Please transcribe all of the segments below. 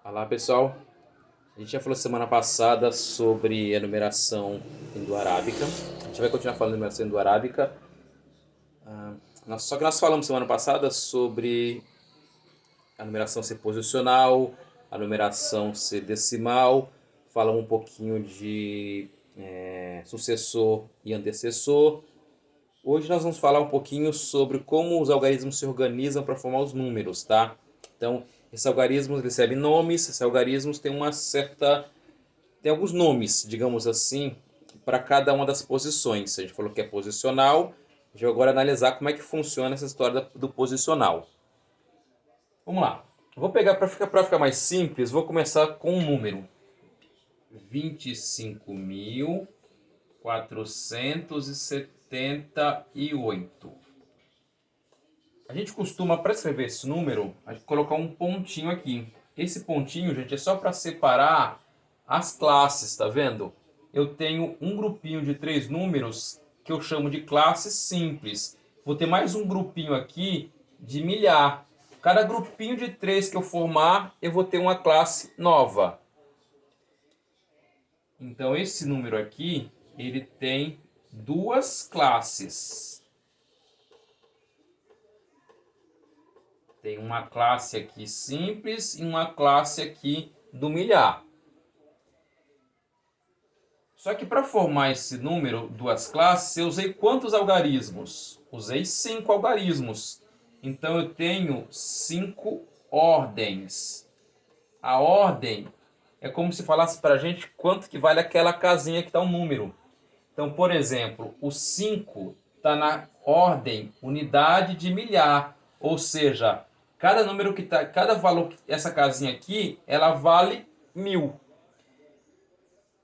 Olá pessoal, a gente já falou semana passada sobre a numeração indo-arábica. A gente vai continuar falando de numeração indo-arábica. Só que nós falamos semana passada sobre a numeração ser posicional, a numeração ser decimal. Falamos um pouquinho de sucessor e antecessor. Hoje nós vamos falar um pouquinho sobre como os algarismos se organizam para formar os números, tá? Então, esses algarismos recebem nomes, esses algarismos têm uma certa tem alguns nomes, digamos assim, para cada uma das posições. A gente falou que é posicional. A gente vai agora analisar como é que funciona essa história do posicional. Vamos lá. Vou pegar para ficar mais simples, vou começar com um número. 25.478. A gente costuma, para escrever esse número, a gente colocar um pontinho aqui. Esse pontinho, gente, é só para separar as classes, tá vendo? Eu tenho um grupinho de 3 números que eu chamo de classe simples. Vou ter mais um grupinho aqui de milhar. Cada grupinho de 3 que eu formar, eu vou ter uma classe nova. Então, esse número aqui, ele tem duas classes. Tem uma classe aqui simples e uma classe aqui do milhar. Só que para formar esse número, duas classes, eu usei quantos algarismos? Usei 5 algarismos. Então eu tenho 5 ordens. A ordem é como se falasse para a gente quanto que vale aquela casinha que está o número. Então, por exemplo, o 5 está na ordem unidade de milhar. Ou seja, cada número que tá, cada valor, essa casinha aqui, ela vale 1000.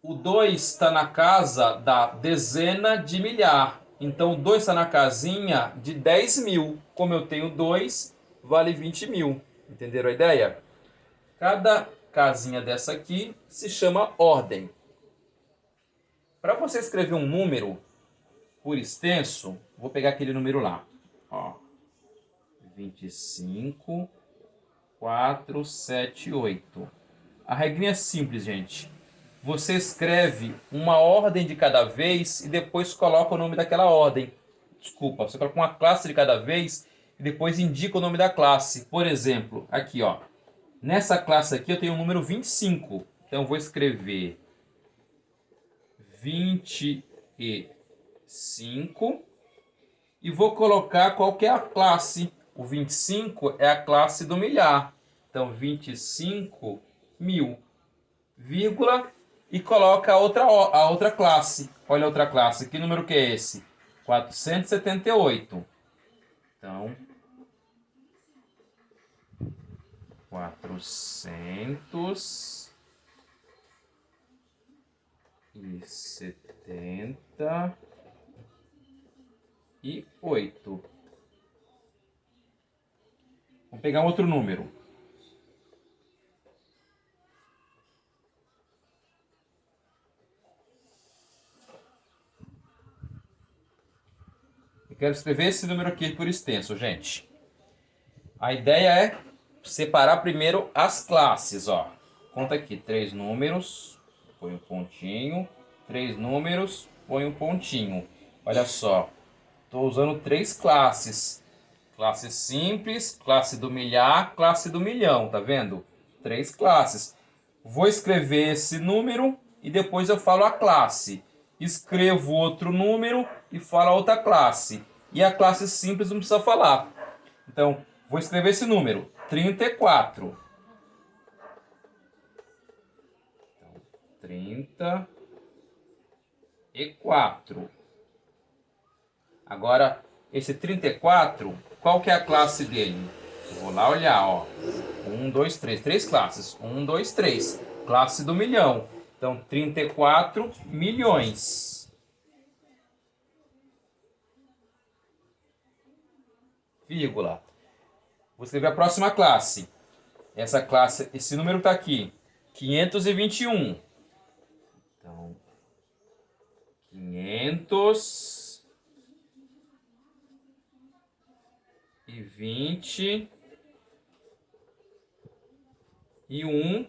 O 2 está na casa da dezena de milhar. Então, o 2 está na casinha de 10.000. Como eu tenho 2, vale 20.000. Entenderam a ideia? Cada casinha dessa aqui se chama ordem. Para você escrever um número por extenso, vou pegar aquele número lá. Ó, 25, 4, 7, 8. A regrinha é simples, gente. Você escreve uma ordem de cada vez e depois coloca o nome daquela ordem. Desculpa, você coloca uma classe de cada vez e depois indica o nome da classe. Por exemplo, aqui, ó. Nessa classe aqui eu tenho o número 25. Então eu vou escrever 25 e vou colocar qual que é a classe. O 25 é a classe do milhar. Então 25.000, vírgula, e coloca a outra classe. Olha a outra classe. Que número que é esse? 478. Então, 478. Vamos pegar um outro número. Eu quero escrever esse número aqui por extenso, gente. A ideia é separar primeiro as classes, ó. Conta aqui, 3 números, põe um pontinho. 3 números, põe um pontinho. Olha só, estou usando 3 classes. Classe simples, classe do milhar, classe do milhão, tá vendo? 3 classes. Vou escrever esse número e depois eu falo a classe. Escrevo outro número e falo a outra classe. E a classe simples não precisa falar. Então, vou escrever esse número, 34. Então, 34. Agora, esse 34, qual que é a classe dele? Eu vou lá olhar, ó. 1, 2, 3. 3 classes. 1, 2, 3. Classe do milhão. Então, 34 milhões. Vírgula. Vou escrever a próxima classe. Essa classe, esse número está aqui. 521. Então, 520 e 1.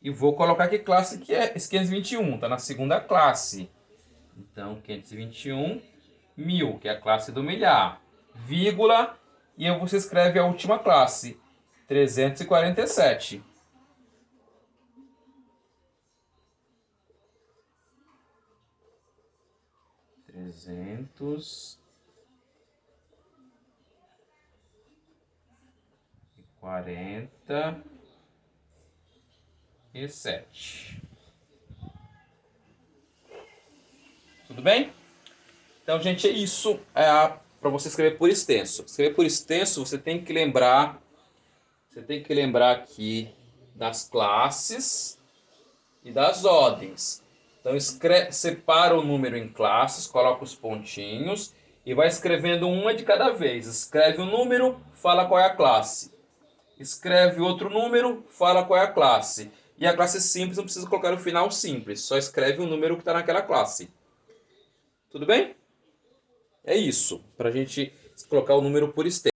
E vou colocar que classe que é esse 521. Está na segunda classe. Então, 521, 1000, que é a classe do milhar. Vírgula, e aí você escreve a última classe, 347. Trezentos e 47. Tudo bem? Então, gente, é isso para você escrever por extenso. Escrever por extenso, você tem que lembrar aqui das classes e das ordens. Então, separa o número em classes, coloca os pontinhos e vai escrevendo uma de cada vez. Escreve o número, fala qual é a classe. Escreve outro número, fala qual é a classe. E a classe simples não precisa colocar no final simples, só escreve o número que está naquela classe. Tudo bem? É isso, para a gente colocar o número por extenso.